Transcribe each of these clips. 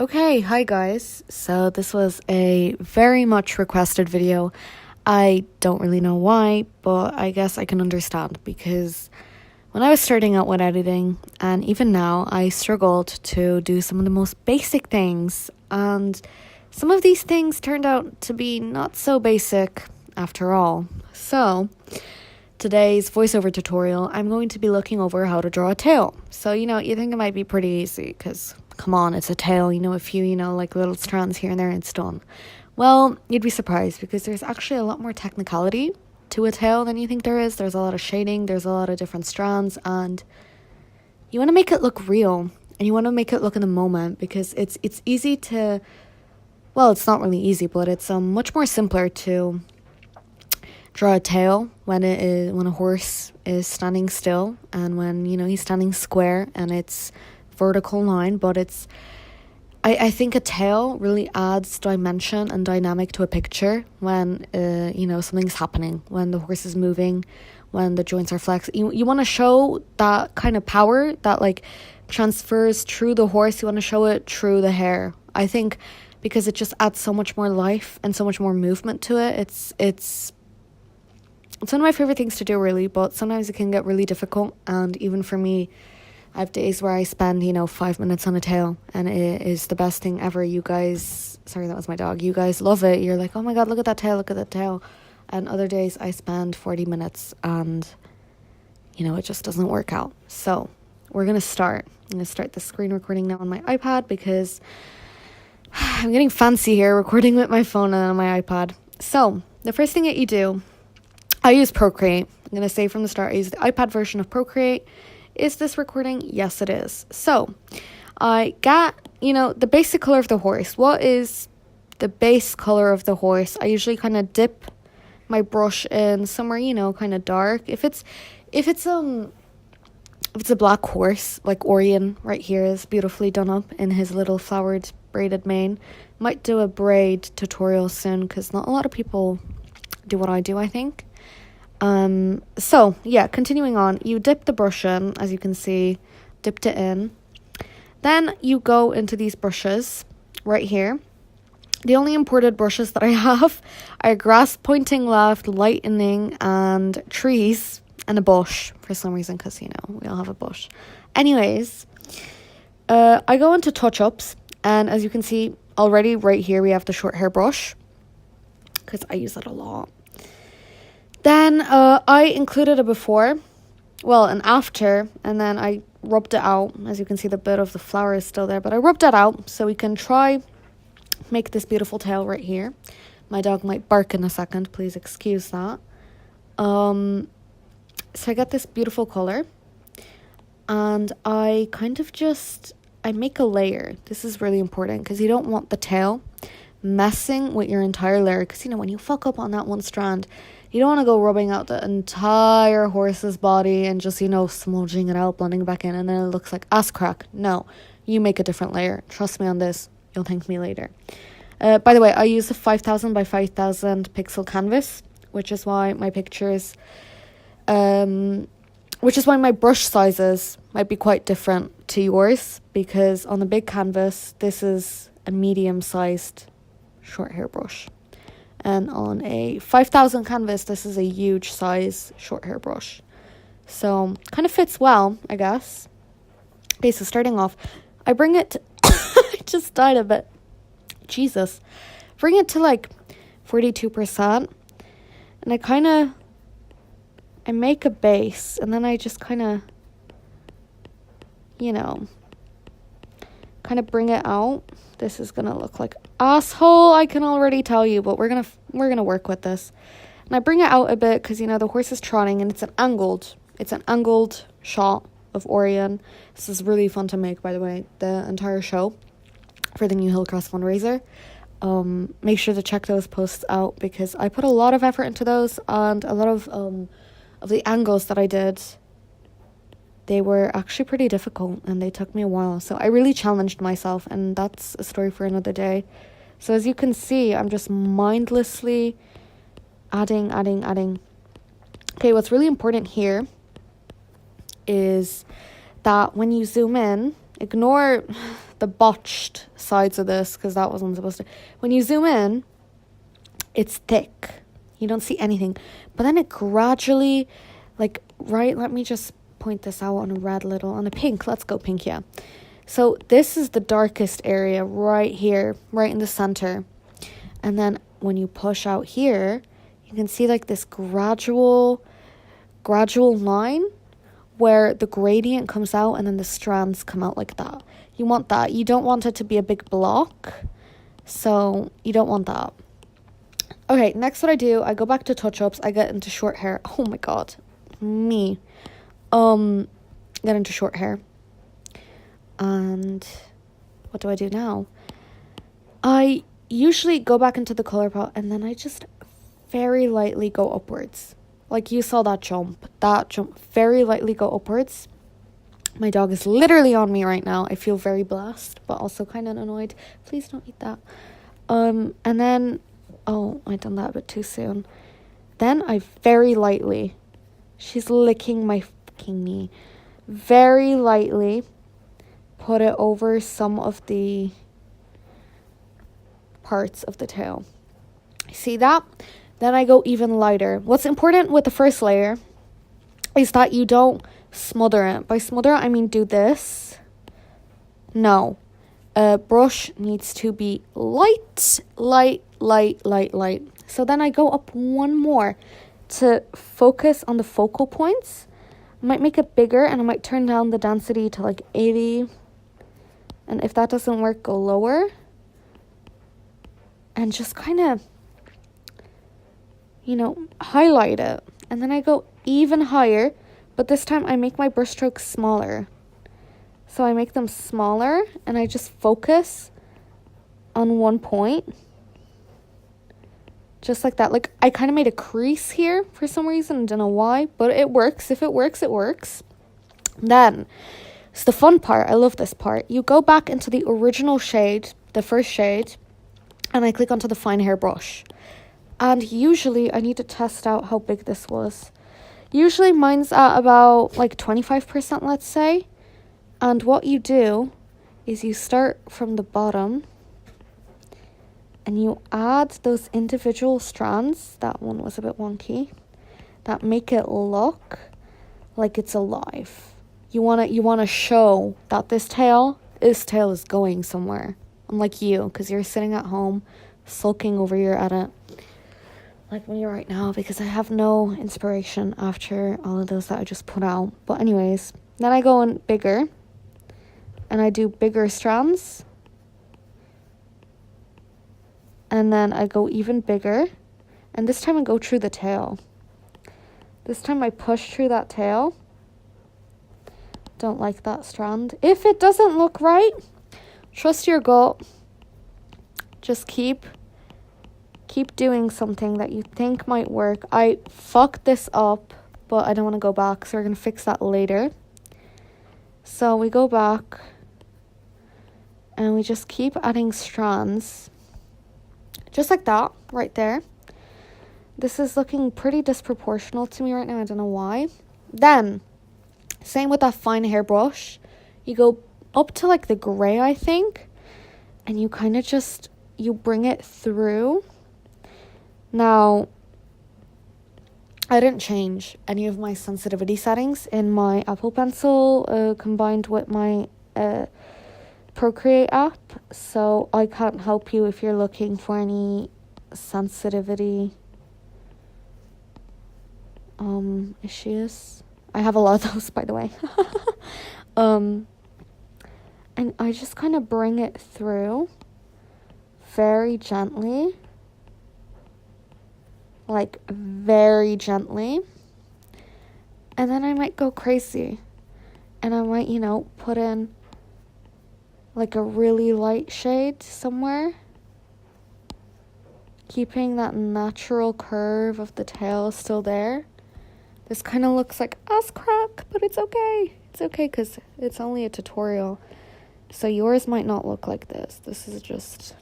Okay, hi guys. So this was a very much requested video. I don't really know why, but I guess I can understand because when I was starting out with editing, and even now, I struggled to do some of the most basic things, and some of these things turned out to be not so basic after all. So, today's voiceover tutorial, I'm going to be looking over how to draw a tail. So, you think it might be pretty easy because, come on, it's a tail, a few, like little strands here and there and it's done. Well, you'd be surprised because there's actually a lot more technicality to a tail than you think there is. There's a lot of shading, there's a lot of different strands, and you want to make it look real and you want to make it look in the moment because it's easy to, well, it's not really easy, but it's much more simpler to draw a tail when a horse is standing still and when he's standing square and it's vertical line, but I think a tail really adds dimension and dynamic to a picture when something's happening, when the horse is moving, when the joints are flexed. You want to show that kind of power that like transfers through the horse. You want to show it through the hair, I think, because it just adds so much more life and so much more movement to it. It's one of my favorite things to do, really, but sometimes it can get really difficult. And even for me, I have days where I spend, 5 minutes on a tail and it is the best thing ever. You guys, sorry, that was my dog. You guys love it. You're like, oh my God, look at that tail, look at that tail. And other days I spend 40 minutes and, it just doesn't work out. So we're going to start. I'm going to start the screen recording now on my iPad because I'm getting fancy here recording with my phone and on my iPad. So the first thing that you do, I use Procreate. I'm going to say from the start, I use the iPad version of Procreate. Is this recording? Yes, it is. So I got, the basic color of the horse. What is the base color of the horse? I usually kind of dip my brush in somewhere, kind of dark. If it's a black horse, like Orion right here is beautifully done up in his little flowered braided mane. Might do a braid tutorial soon because not a lot of people do what I do, I think. So yeah, continuing on, you dip the brush in, as you can see, dipped it in. Then you go into these brushes right here. The only imported brushes that I have are grass pointing left, lightning, and trees, and a bush for some reason, because, we all have a bush. Anyways, I go into touch-ups, and as you can see already right here, we have the short hair brush, because I use that a lot. Then I included a before, and after, and then I rubbed it out. As you can see, the bit of the flower is still there, but I rubbed it out so we can try make this beautiful tail right here. My dog might bark in a second, please excuse that. So I got this beautiful color, and I kind of I make a layer. This is really important because you don't want the tail messing with your entire layer, because when you fuck up on that one strand, you don't want to go rubbing out the entire horse's body and just, smudging it out, blending it back in, and then it looks like ass crack. No, you make a different layer. Trust me on this. You'll thank me later. By the way, I use a 5,000 by 5,000 pixel canvas, which is why my pictures, which is why my brush sizes might be quite different to yours, because on the big canvas, this is a medium-sized short hair brush. And on a 5,000 canvas, this is a huge size short hair brush. So, kind of fits well, I guess. Okay, so starting off, I bring it to I just died a bit. Jesus. Bring it to like 42%. And I make a base. And then I just kind of bring it out. This is gonna look like asshole, I can already tell you, but we're gonna work with this. And I bring it out a bit because the horse is trotting, and it's an angled shot of Orion. This is really fun to make, by the way, the entire show for the new Hillcrest fundraiser. Make sure to check those posts out because I put a lot of effort into those, and a lot of the angles that I did, they were actually pretty difficult and they took me a while. So I really challenged myself, and that's a story for another day. So as you can see, I'm just mindlessly adding. Okay, what's really important here is that when you zoom in, ignore the botched sides of this, because that wasn't supposed to. When you zoom in, it's thick. You don't see anything. But then it gradually, like, right, let me just point this out on a red little, on a pink. Let's go pink, yeah. So this is the darkest area right here, right in the center. And then when you push out here, you can see like this gradual line where the gradient comes out and then the strands come out like that. You want that. You don't want it to be a big block. So you don't want that. Okay, next what I do, I go back to touch-ups. I get into short hair. Oh my god. Me. Get into short hair. And what do I do now? I usually go back into the color palette and then I just very lightly go upwards. Like you saw that jump, very lightly go upwards. My dog is literally on me right now. I feel very blessed, but also kind of annoyed. Please don't eat that. And then, oh, I done that a bit too soon. Then I very lightly, she's licking my fucking knee, very lightly put it over some of the parts of the tail. See that? Then I go even lighter. What's important with the first layer is that you don't smother it. By smother, I mean do this. No. A brush needs to be light. So then I go up one more to focus on the focal points. I might make it bigger and I might turn down the density to like 80. And if that doesn't work, go lower. And just kind of, highlight it. And then I go even higher, but this time I make my brush strokes smaller. So I make them smaller and I just focus on one point. Just like that. Like I kind of made a crease here for some reason. I don't know why, but it works. If it works, it works. Then, it's the fun part. I love this part. You go back into the original shade, the first shade, and I click onto the fine hair brush. And usually I need to test out how big this was. Usually mine's at about like 25%, let's say. And what you do is you start from the bottom and you add those individual strands. That one was a bit wonky. That make it look like it's alive. You wanna show that this tail is going somewhere. Unlike you, because you're sitting at home sulking over your edit. Like me right now, because I have no inspiration after all of those that I just put out. But anyways, then I go in bigger. And I do bigger strands. And then I go even bigger. And this time I go through the tail. This time I push through that tail. Don't like that strand. If it doesn't look right, trust your gut. Just keep doing something that you think might work. I fucked this up, but I don't want to go back, so we're going to fix that later. So we go back, and we just keep adding strands. Just like that, right there. This is looking pretty disproportional to me right now. I don't know why. Then, same with that fine hair brush. You go up to like the gray, I think. And you kind of just, you bring it through. Now, I didn't change any of my sensitivity settings in my Apple Pencil combined with my Procreate app. So I can't help you if you're looking for any sensitivity issues. I have a lot of those, by the way. And I just kind of bring it through very gently. Like, very gently. And then I might go crazy. And I might, put in like a really light shade somewhere. Keeping that natural curve of the tail still there. This kind of looks like ass crack, but it's okay. It's okay because it's only a tutorial. So yours might not look like this. This is just,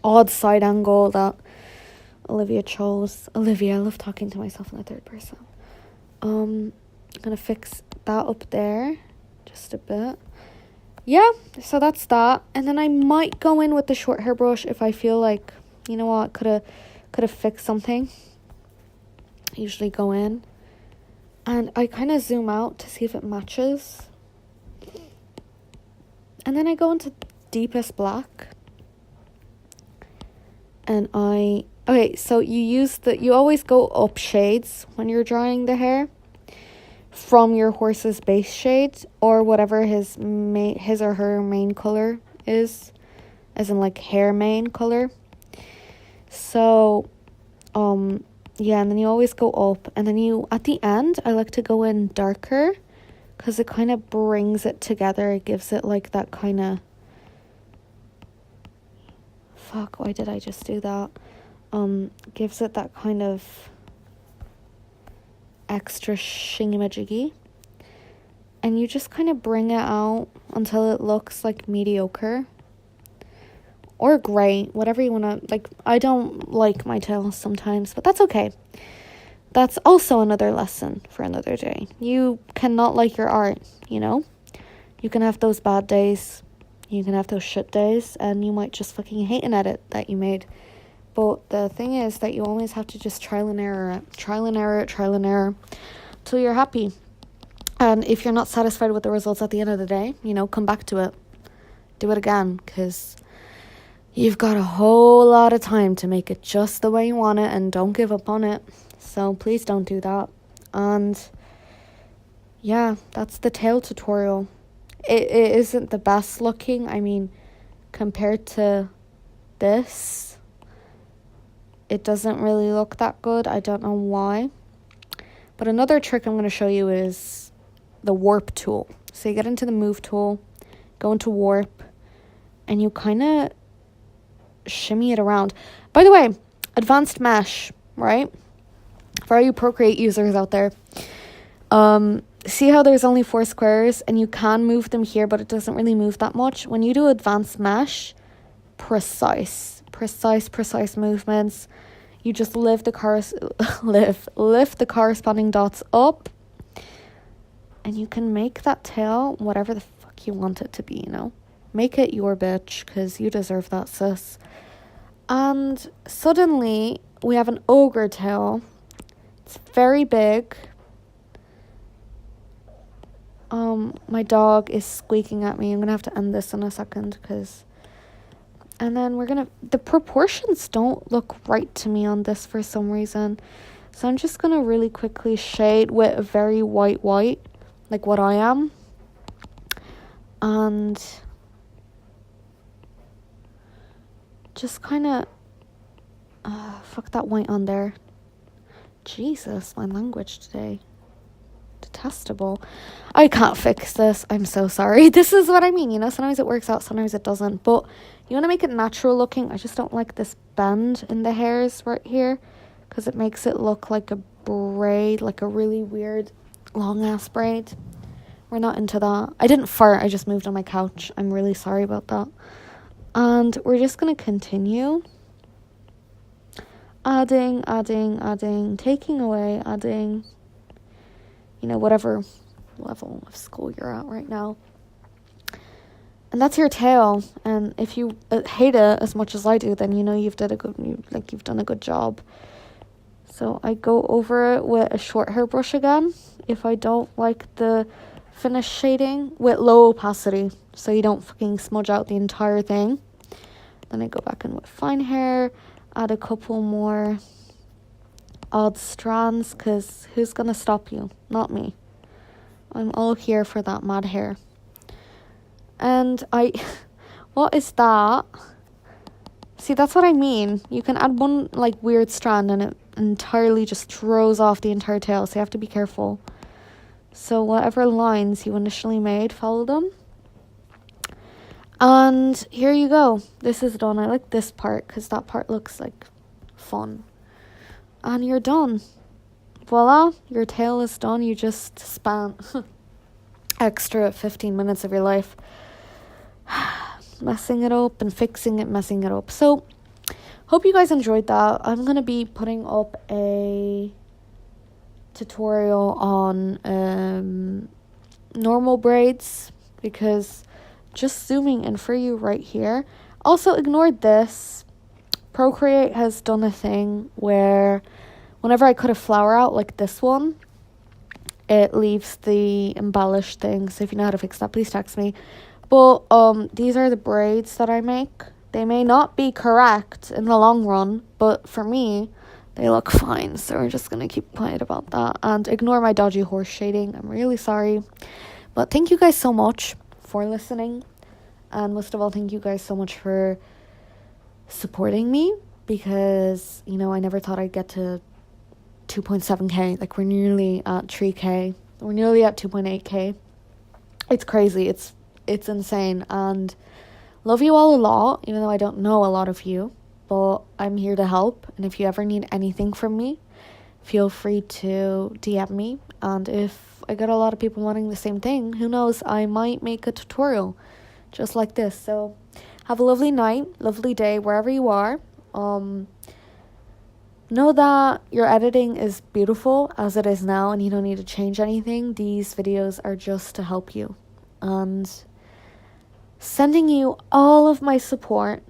odd side angle that Olivia chose. Olivia, I love talking to myself in the third person. I'm gonna fix that up there just a bit. yeah, so that's that. And then I might go in with the short hair brush if I feel like, you know what, could have fixed something. I usually go in and I kind of zoom out to see if it matches. And then I go into deepest black. And okay, so you always go up shades when you're drying the hair from your horse's base shade or whatever his or her main color is, as in like hair main color. So, yeah, and then you always go up, and then at the end, I like to go in darker because it kind of brings it together. It gives it like that kind of, why did I just do that? Gives it that kind of extra shingy-majiggy. And you just kind of bring it out until it looks like mediocre. Or great, whatever you want to, like, I don't like my tails sometimes, but that's okay. That's also another lesson for another day. You cannot like your art, you know? You can have those bad days, you can have those shit days, and you might just fucking hate an edit that you made. But the thing is that you always have to just trial and error till you're happy. And if you're not satisfied with the results at the end of the day, you know, come back to it. Do it again, because you've got a whole lot of time to make it just the way you want it, and don't give up on it. So please don't do that. And yeah, that's the tail tutorial. It isn't the best looking. I mean, compared to this, it doesn't really look that good. I don't know why. But another trick I'm going to show you is the warp tool. So you get into the move tool, go into warp, and you kind of shimmy it around. By the way, advanced mesh, right? For all you Procreate users out there, see how there's only 4 squares and you can move them here, but it doesn't really move that much. When you do advanced mesh, precise movements. You just lift the corresponding dots up, and you can make that tail whatever the fuck you want it to be, you know? Make it your bitch, because you deserve that, sis. And suddenly, we have an ogre tail. It's very big. My dog is squeaking at me. I'm gonna have to end this in a second, and then the proportions don't look right to me on this for some reason. So I'm just gonna really quickly shade with a very white, like what I am. And just kind of, fuck that white on there. Jesus, my language today. Detestable. I can't fix this. I'm so sorry. This is what I mean, you know, sometimes it works out, sometimes it doesn't. But you want to make it natural looking. I just don't like this bend in the hairs right here, because it makes it look like a braid, like a really weird long ass braid. We're not into that. I didn't fart, I just moved on my couch. I'm really sorry about that. And we're just going to continue adding, taking away, adding, you know, whatever level of school you're at right now. And that's your tail. And if you hate it as much as I do, then you know you've done a good job. So I go over it with a short hair brush again. If I don't like the finished shading, with low opacity, so you don't fucking smudge out the entire thing. Then I go back in with fine hair, add a couple more odd strands, because who's gonna stop you? Not me. I'm all here for that mad hair. And what is that? See, that's what I mean. You can add one like weird strand and it entirely just throws off the entire tail, so you have to be careful. So whatever lines you initially made, follow them. And here you go. This is done. I like this part because that part looks like fun. And you're done. Voila, your tail is done. You just spent extra 15 minutes of your life messing it up and messing it up. So, hope you guys enjoyed that. I'm going to be putting up a tutorial on normal braids, because just zooming in for you right here. Also, ignore this. Procreate has done a thing where whenever I cut a flower out like this one, it leaves the embellished thing. So if you know how to fix that, please text me. But these are the braids that I make. They may not be correct in the long run, but for me, they look fine. So we're just going to keep quiet about that. And ignore my dodgy horse shading. I'm really sorry. But thank you guys so much for listening. And most of all, thank you guys so much for supporting me. Because, you know, I never thought I'd get to 2.7k. Like, we're nearly at 3k. We're nearly at 2.8k. It's crazy. It's insane. And love you all a lot, even though I don't know a lot of you. But I'm here to help. And if you ever need anything from me, feel free to DM me. And if I get a lot of people wanting the same thing, who knows, I might make a tutorial just like this. So have a lovely night, lovely day, wherever you are. Know that your editing is beautiful as it is now, and you don't need to change anything. These videos are just to help you. And sending you all of my support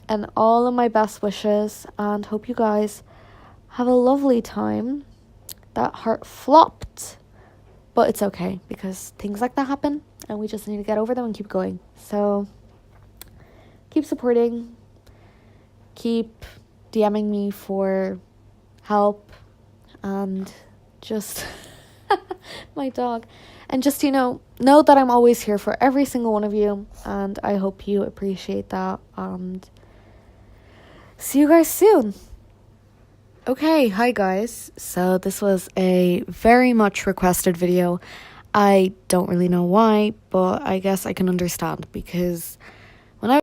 and all of my best wishes, and hope you guys have a lovely time. That heart flopped, but it's okay, because things like that happen, and we just need to get over them and keep going. So keep supporting, keep DMing me for help, and just my dog, and just, you know that I'm always here for every single one of you, and I hope you appreciate that, and see you guys soon. Okay, hi guys. So this was a very much requested video. I don't really know why, but I guess I can understand, because